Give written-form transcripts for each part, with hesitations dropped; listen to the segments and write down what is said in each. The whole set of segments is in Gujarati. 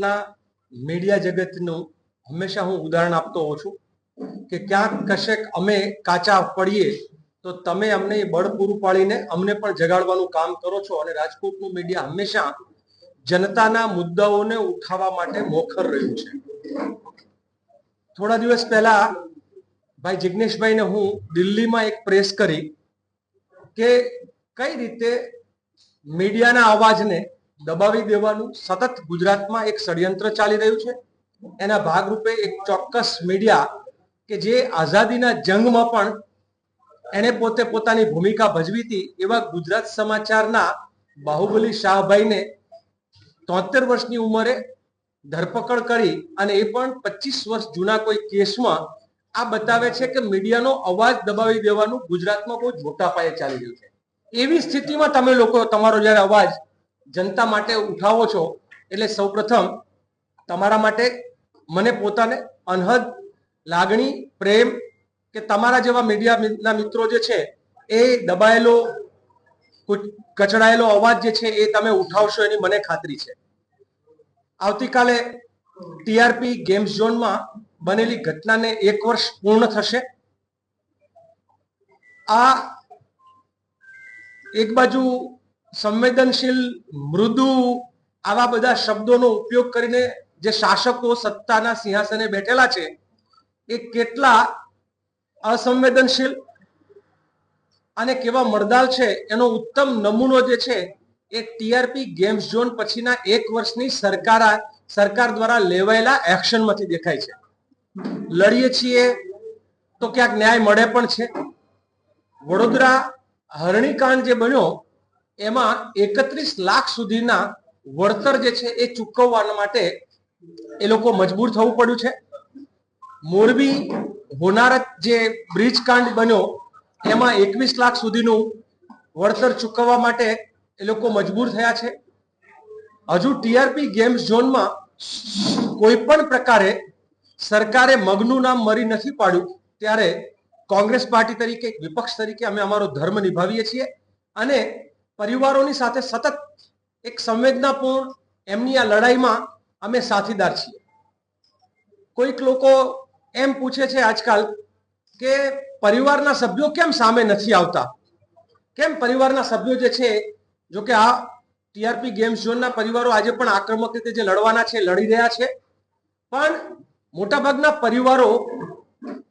ના મીડિયા જગતનું હંમેશા હું ઉદાહરણ આપતો હોઉં છું કે ક્યાંક કશેક અમે કાચા પડીએ તો તમે અમને બળ પૂરું પાડીને અમને પણ જગાડવાનું કામ કરો છો અને રાજકોટનું મીડિયા હંમેશા જનતાના મુદ્દાઓને ઉઠાવવા માટે મોખર રહ્યું છે। થોડા દિવસ પહેલા ભાઈ જિગ્નેશભાઈને હું દિલ્હીમાં એક પ્રેસ કરી કે કઈ રીતે મીડિયાના અવાજને દબાવી દેવાનું સતત ગુજરાતમાં એક ષડયંત્ર ચાલી રહ્યું છે। એના ભાગરૂપે એક ચોક્કસ મીડિયા કે જે આઝાદીના જંગમાં પણ એને પોતે પોતાની ભૂમિકા ભજવી હતી એવા ગુજરાત સમાચારના બાહુબલી શાહભાઈને 73 વર્ષની ઉંમરે ધરપકડ કરી અને એ પણ 25 વર્ષ જૂના કોઈ કેસમાં આ બતાવે છે કે મીડિયાનો અવાજ દબાવી દેવાનું ગુજરાતમાં બહુ જ મોટા પાયે ચાલી રહ્યું છે। એવી સ્થિતિમાં તમે લોકો તમારો જ્યારે અવાજ જનતા માટે ઉઠાવો છો એટલે સૌપ્રથમ તમારા માટે મને પોતાને અનહદ લાગણી પ્રેમ કે તમારા જેવા મીડિયાના મિત્રો જે છે એ દબાયેલો કચડાયેલો અવાજ જે છે એ તમે ઉઠાવશો એની મને ખાતરી છે। આવતીકાલે ટીઆરપી ગેમ્સ ઝોનમાં બનેલી ઘટનાને 1 વર્ષ પૂર્ણ થશે। આ એક બાજુ સંવેદનશીલ મૃદુ આવા બધા શબ્દોનો ઉપયોગ કરીને જે શાસકો સત્તાના સિંહાસને બેઠેલા છે એ કેટલા અસંવેદનશીલ અને કેવા મર્દાલ છે એનો ઉત્તમ નમૂનો જે છે એ ટીઆરપી ગેમ્સ ઝોન પછીના 1 વર્ષની સરકાર દ્વારા લેવાયેલા એક્શનમાંથી દેખાય છે। લડીએ છીએ તો ક્યાંક ન્યાય મળે પણ છે। વડોદરા હરણીકાંડ જે બન્યો એમાં 31 લાખ સુધીના વળતર જે છે એ ચૂકવવા માટે એ લોકો મજબૂર થવું પડ્યું છે। મોરબી હોનારત જે બ્રિજ કાંડ બન્યો એમાં 21 લાખ સુધીનું વળતર ચૂકવવા માટે એ લોકો મજબૂર થયા છે। હજુ ટીઆરપી ગેમ્સ ઝોનમાં કોઈ પણ પ્રકારે સરકારે મગનું નામ મરી નથી પાડ્યું ત્યારે કોંગ્રેસ પાર્ટી તરીકે વિપક્ષ તરીકે અમે અમારો ધર્મ નિભાવીએ છીએ અને પરિવારોની સાથે સતત એક સંવેદનાપૂર્ણ એમની આ લડાઈમાં અમે સાથીદાર છીએ। કોઈક લોકો એમ પૂછે છે આજકાલ કે પરિવારના સભ્યો કેમ સામે નથી આવતા, કેમ પરિવારના સભ્યો જે છે જો કે આ ટીઆરપી ગેમ્સ ઝોનના પરિવારો આજે પણ આક્રમક રીતે જે લડવાના છે લડી રહ્યા છે પણ મોટાભાગના પરિવારો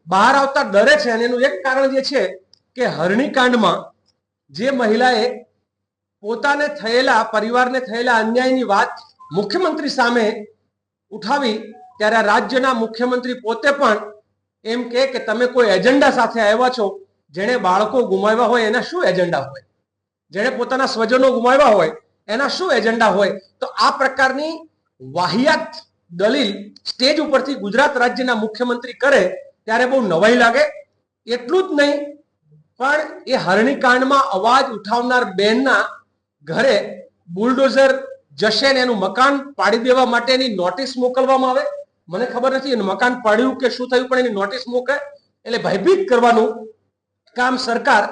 બહાર આવતા ડરે છે અને એનું એક કારણ જે છે કે હરણીકાંડમાં જે મહિલાએ પોતાને થયેલા પરિવારને થયેલા અન્યાયની વાત મુખ્યમંત્રી સામે ઉઠાવી ત્યારે રાજ્યના મુખ્યમંત્રી પોતે પણ એમ કે તમે કોઈ એજન્ડા સાથે આવ્યા છો। જેણે બાળકો ગુમાવ્યા હોય એના શું એજન્ડા હોય, જેણે પોતાના સ્વજનો ગુમાવ્યા હોય એના શું એજન્ડા હોય। તો આ પ્રકારની વાહિયાત દલીલ સ્ટેજ ઉપરથી ગુજરાત રાજ્યના મુખ્યમંત્રી કરે ત્યારે બહુ નવાઈ લાગે। એટલું જ નહીં પણ એ હરણીકાંડમાં અવાજ ઉઠાવનાર બેનના ઘરે બુલડોઝર જશે ને એનું મકાન પાડી દેવા માટેની નોટિસ મોકલવામાં આવે। મને ખબર નથી એનું મકાન પાડ્યું કે શું થયું પણ એની નોટિસ મોકલે એટલે ભયભીત કરવાનું કામ સરકાર,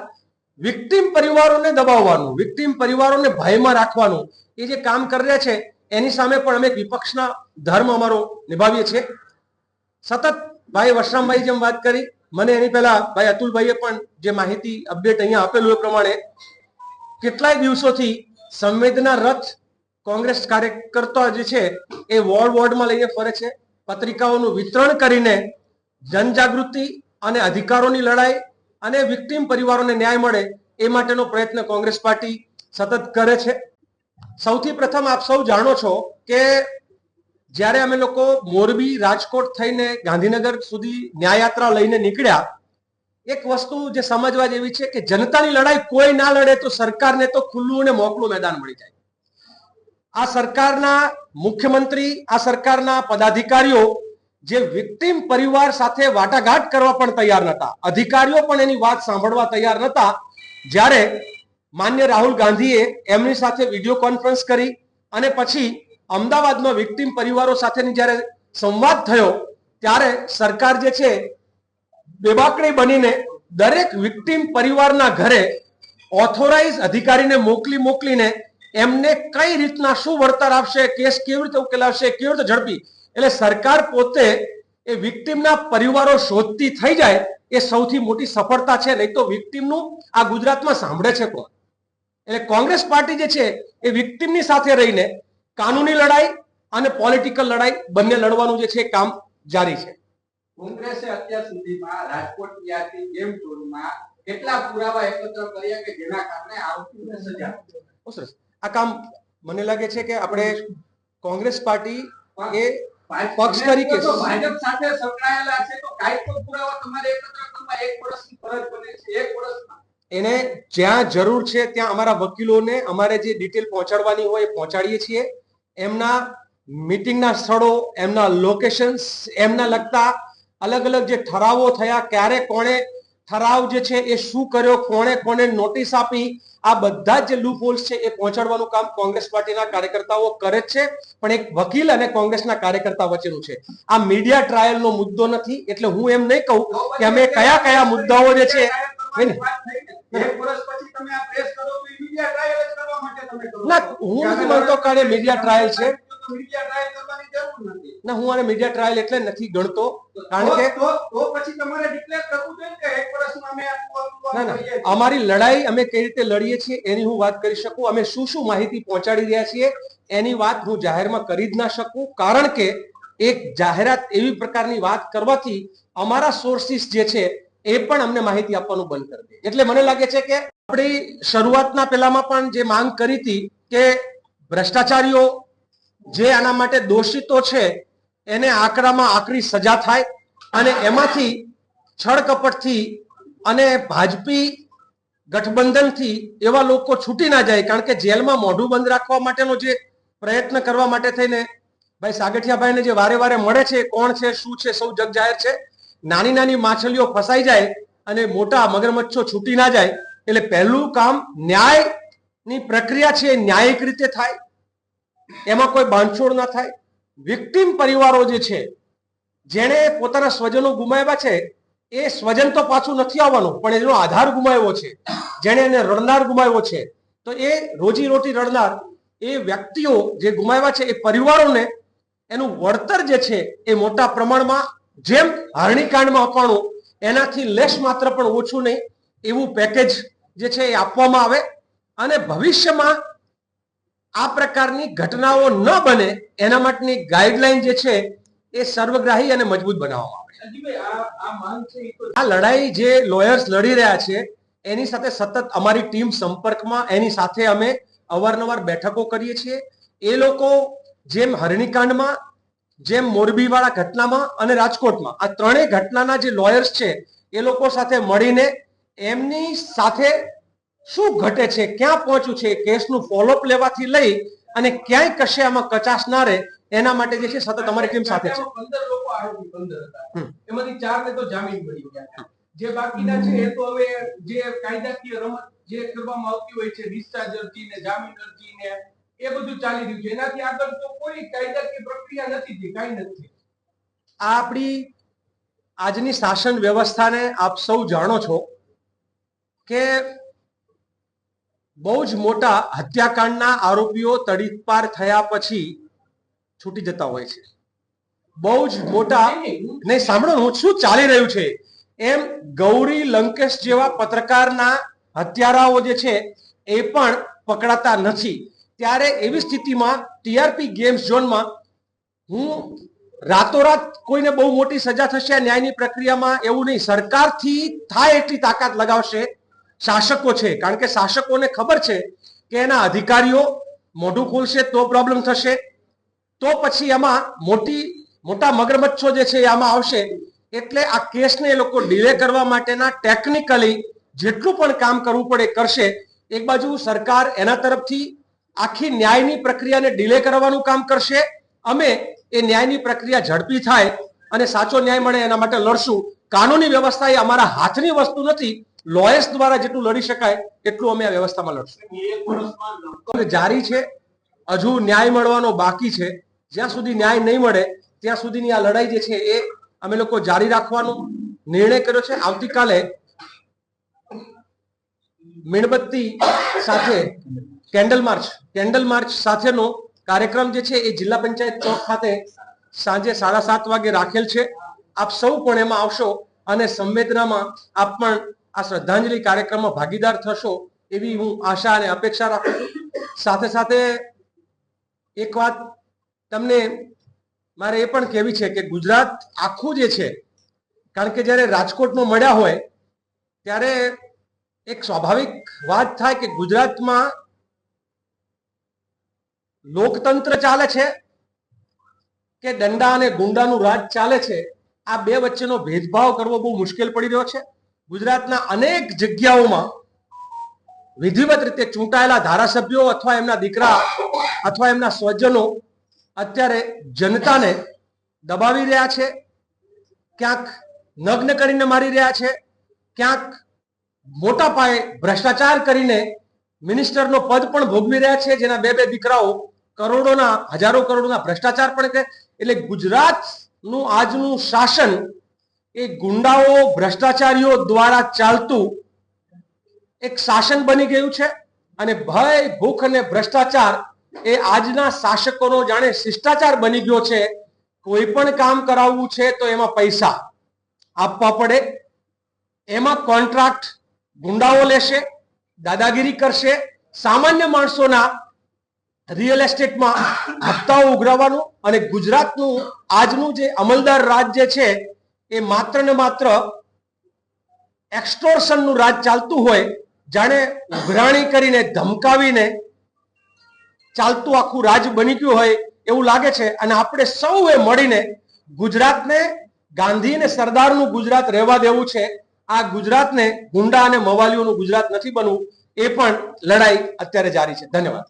વિક્ટિમ પરિવારોને દબાવવાનું, વિક્ટિમ પરિવારોને ભયમાં રાખવાનું એ જે કામ કરી રહ્યા છે એની સામે પણ અમે વિપક્ષના ધર્મ અમારો નિભાવીએ છીએ। સતત ભાઈ વશરામભાઈ જેમ વાત કરી, મને એની પહેલા ભાઈ અતુલભાઈએ પણ જે માહિતી અપડેટ અહીંયા આપેલું એ પ્રમાણે કેટલાય દિવસોથી સંવેદના રથ કોંગ્રેસ કાર્યકર્તા જે છે એ વોર્ડમાં લઈને ફરે છે। પત્રિકાઓનું વિતરણ કરીને જનજાગૃતિ અને અધિકારોની લડાઈ અને વિક્ટિમ પરિવારોને ન્યાય મળે એ માટેનો પ્રયત્ન કોંગ્રેસ પાર્ટી સતત કરે છે। સૌથી પ્રથમ આપ સૌ જાણો છો કે જ્યારે અમે લોકો મોરબી રાજકોટ થઈને ગાંધીનગર સુધી ન્યાયયાત્રા લઈને નીકળ્યા, એક વસ્તુ જે સમજવા જેવી છે કે જનતાની લડાઈ કોઈ ના લડે તો સરકારને તો ખુલ્લું અને મોકળું મેદાન મળી જાય। આ સરકારના મુખ્યમંત્રી, આ સરકારના પદાધિકારીઓ જે વિક્ટિમ પરિવાર સાથે વાટાઘાટ કરવા પણ તૈયાર નહોતા, અધિકારીઓ પણ એની વાત સાંભળવા તૈયાર નહોતા। જ્યારે માન્ય રાહુલ ગાંધીએ એમની સાથે વિડીયો કોન્ફરન્સ કરી અને પછી અમદાવાદમાં વિક્ટિમ પરિવારો સાથેની જ્યારે સંવાદ થયો ત્યારે સરકાર જે છે બેબાકડી બનીને દરેક વિક્ટિમ પરિવારના ઘરે ઓથોરાઇઝ અધિકારીને મોકલીને એમને કઈ રીતના શું વળતર આપશે, કેસ કેવી રીતે ઉકેલાવશે, કેવી રીતે ઝડપી. એટલે સરકાર પોતે એ વિક્ટિમના પરિવારો શોધતી થઈ જાય એ સૌથી મોટી સફળતા છે. નહીં તો વિક્ટિમનું આ ગુજરાતમાં સાંભળે છે કોણ? એટલે કોંગ્રેસ પાર્ટી જે છે એ વિક્ટિમની સાથે રહીને કાનૂની લડાઈ અને પોલિટિકલ લડાઈ બંને લડવાનું જે છે કામ જારી છે. કોંગ્રેસે અત્યાર સુધીમાં રાજકોટ યાત્રી ગેમ ઝોનમાં કેટલા પુરાવા એકત્ર કર્યા કે જેના કારણે આરોપીને સજા? સરસ. આ કામ મને લાગે છે કે આપણે કોંગ્રેસ પાર્ટી એ પક્ષ તરીકે ભાજપ સાથે સંકળાયેલા છે તો કાંઈ તો પુરાવા તમારે એકત્ર કરવા 1 વર્ષની ફરજ બને છે. 1 વર્ષમાં એને જ્યાં જરૂર છે ત્યાં અમારા વકીલોને અમારે જે ડિટેલ પહોંચાડવાની હોય એ પહોંચાડીએ છીએ. એમના મીટિંગના સ્થળો, એમના લોકેશન્સ, એમના લગતા અલગ અલગ જે ઠરાવો થયા, ક્યારે કોણે ઠરાવ જે છે એ શું કર્યો, કોણે નોટિસ આપી, આ બધા જ જે લૂપ હોલ્સ છે એ પહોંચાડવાનું કામ કોંગ્રેસ પાર્ટીના કાર્યકર્તાઓ કરે જ છે. પણ એક વકીલ અને કોંગ્રેસના કાર્યકર્તા વચ્ચેનું છે. આ મીડિયા ટ્રાયલનો મુદ્દો નથી. એટલે હું એમ નહીં કહું કે અમે કયા કયા મુદ્દાઓ જે છે ના, હું નથી માનતો કે મીડિયા ટ્રાયલ છે. ના, હું આને મીડિયા ટ્રાયલ એટલે નથી ગણતો. કારણ કે ના ના, અમારી લડાઈ અમે કઈ રીતે લડીએ છીએ એની હું વાત કરી શકું. અમે શું શું માહિતી પહોંચાડી રહ્યા છીએ એની વાત હું જાહેરમાં કરી જ ના શકું. કારણ કે એક જાહેરાત એવી પ્રકારની વાત કરવાથી અમારા સોર્સિસ જે છે એ પણ અમને માહિતી આપવાનું બંધ કરી દે. એટલે મને લાગે છે કે આપણી શરૂઆતના પહેલામાં પણ જે માંગ કરી હતી કે ભ્રષ્ટાચારીઓ જે આના માટે દોષિતો છે એને આકરામાં આકરી સજા થાય અને એમાંથી છળકપટથી અને ભાજપી ગઠબંધનથી એવા લોકો છૂટી ના જાય. કારણ કે જેલમાં મોઢું બંધ રાખવા માટેનો જે પ્રયત્ન કરવા માટે થઈને ભાઈ સાગઠિયાભાઈને જે વારે વારે મળે છે, કોણ છે, શું છે, સૌ જગ જાહેર છે. નાની નાની માછલીઓ ફસાઈ જાય અને મોટા મગરમચ્છો છૂટી ના જાય. એટલે પહેલું કામ ન્યાયની પ્રક્રિયા છે ન્યાયિક રીતે થાય, એમાં કોઈ બાંધછોડ ના થાય. વિક્ટિમ પરિવારો જે છે જેણે પોતાના સ્વજનો ગુમાવ્યા છે એ સ્વજન તો પાછું નથી આવવાનું, પણ એનો આધાર ગુમાવ્યો છે, જેણે એને રડનાર ગુમાવ્યો છે, તો એ રોજી રોટી રડનાર એ વ્યક્તિઓ જે ગુમાવ્યા છે એ પરિવારોને એનું વળતર જે છે એ મોટા પ્રમાણમાં જેમ હરણીકાંડમાં અપાણું એનાથી લેશ માત્ર પણ ઓછું નહીં એવું પેકેજ જે છે એ આપવામાં આવે અને ભવિષ્યમાં આ પ્રકારની ઘટનાઓ ન બને એના માટેની ગાઈડલાઈન જે છે એ સર્વગ્રાહી અને મજબૂત બનાવવામાં આવે. આ લડાઈ જે લોયર્સ લડી રહ્યા છે એની સાથે સતત અમારી ટીમ સંપર્કમાં, એની સાથે અમે અવારનવાર બેઠકો કરીએ છીએ. એ લોકો જેમ હરણીકાંડમાં, જેમ મોરબીવાળા ઘટનામાં અને રાજકોટમાં આ ત્રણેય ઘટનાના જે લોયર્સ છે એ લોકો સાથે મળીને એમની સાથે શું ઘટે છે, ક્યાં પહોંચ્યું છે, કેસનું ફોલોઅપ લેવાથી લઈ અને ક્યાંય કશે આમાં કચાશ ના રહે એના માટે જે છે સતત અમારી ટીમ સાથે છે. 15 લોકો આરોપી 15 હતા, એમાંથી 4 ને તો જામીન મળી ગયા. જે બાકીના છે એ તો હવે જે કાયદાકીય રમત જે કરવામાં આવતી હોય છે, ડિસ્ચાર્જ અરજી ને જામીન અરજી ને એ બધું ચાલી રહ્યું છે. એનાથી આગળ તો કોઈ કાયદાકીય પ્રક્રિયા નથી થઈ, કાંઈ નથી. આ આપણી આજની શાસન વ્યવસ્થાને આપ સૌ જાણો છો કે બહુ જ મોટા હત્યાકાંડના આરોપીઓ તડીપાર થયા પછી છૂટી જતા હોય છે. બહુ જ મોટા નહીં, સાંભળો હું શું ચાલી રહ્યું છે એમ ગૌરી લંકેશ જેવા પત્રકારના હત્યારાઓ જે છે એ પણ પકડાતા નથી. ત્યારે એવી સ્થિતિમાં ટીઆરપી ગેમ્સ ઝોનમાં હું રાતોરાત કોઈને બહુ મોટી સજા થશે ન્યાયની પ્રક્રિયામાં એવું નહીં. સરકારથી થાય એટલી તાકાત લગાવશે શાસકો છે. કારણ કે શાસકોને ખબર છે કે એના અધિકારીઓ મોઢું ખોલશે તો પ્રોબ્લેમ થશે, તો પછી એમાં મોટા મગરમચ્છો જે છે એ આમાં આવશે. એટલે આ કેસને એ લોકો ડિલે કરવા માટેના ટેકનિકલી જેટલું પણ કામ કરવું પડે કરશે. એક બાજુ સરકાર એના તરફથી આખી ન્યાયની પ્રક્રિયાને ડિલે કરવાનું કામ કરશે. અમે એ ન્યાયની પ્રક્રિયા ઝડપી થાય અને સાચો ન્યાય મળે એના માટે લડશું. કાનૂની વ્યવસ્થા એ અમારા હાથની વસ્તુ નથી. લોયર્સ દ્વારા જેટલું લડી શકાય એટલું અમે આ વ્યવસ્થામાં લડશું. જારી છે, હજુ ન્યાય મળવાનો બાકી છે. જ્યાં સુધી ન્યાય નહીં મળે ત્યાં સુધીની આ લડાઈ જે છે એ અમે લોકો જારી રાખવાનો નિર્ણય કર્યો છે. આવતીકાલે મીણબત્તી સાથે કેન્ડલ માર્ચ સાથેનો કાર્યક્રમ જે છે એ જિલ્લા પંચાયત ચોક ખાતે સાંજે 7:30 વાગે રાખેલ છે. આપ સૌ પણ એમાં આવશો અને સંવેદનામાં આપ પણ આ શ્રદ્ધાંજલિ કાર્યક્રમમાં ભાગીદાર થશો એવી હું આશા અને અપેક્ષા રાખું છું. સાથે સાથે એક વાત તમને મારે એ પણ કહેવી છે કે ગુજરાત આખું જે છે, કારણ કે જ્યારે રાજકોટમાં મળ્યા હોય ત્યારે એક સ્વાભાવિક વાત થાય કે ગુજરાતમાં લોકતંત્ર ચાલે છે કે દંડા અને ગુંડાનું રાજ ચાલે છે, આ બે વચ્ચેનો ભેદભાવ કરવો બહુ મુશ્કેલ પડી રહ્યો છે. ગુજરાતના અનેક જગ્યાઓમાં વિધિવત રીતે ચૂંટાયેલા ધારાસભ્યો અથવા એમના દીકરા અથવા એમના સ્વજનો અત્યારે જનતાને દબાવી રહ્યા છે, ક્યાંક નગ્ન કરીને મારી રહ્યા છે, ક્યાંક મોટા પાયે ભ્રષ્ટાચાર કરીને મિનિસ્ટરનો પદ પણ ભોગવી રહ્યા છે, જેના બે દીકરાઓ કરોડોના હજારો કરોડોના ભ્રષ્ટાચાર પણ કરે. એટલે ગુજરાતનું આજનું શાસન એ ગુંડાઓ ભ્રષ્ટાચારીઓ દ્વારા ચાલતું એક શાસન બની ગયું છે. અને ભય, ભૂખ અને ભ્રષ્ટાચાર એ આજના શાસકોનો જાણે શિષ્ટાચાર બની ગયો છે. કોઈ પણ કામ કરાવવું છે તો એમાં પૈસા આપવા પડે, એમાં કોન્ટ્રાક્ટ ગુંડાઓ લેશે, દાદાગીરી કરશે, સામાન્ય માણસોના રિયલ એસ્ટેટમાં હપ્તાઓ ઉઘરાવવાનું. અને ગુજરાતનું આજનું જે અમલદાર રાજ જે છે એ માત્ર ને માત્ર એક્સટોર્શનનું રાજ ચાલતું હોય, જાણે ઉઘરાણી કરીને ધમકાવીને ચાલતું આખું રાજ બની ગયું હોય એવું લાગે છે. અને આપણે સૌએ મળીને ગુજરાતને ગાંધી અને સરદારનું ગુજરાત રહેવા દેવું છે. આ ગુજરાતને ગુંડા અને મવાલીઓનું ગુજરાત નથી બનવું. એ પણ લડાઈ અત્યારે જારી છે. ધન્યવાદ.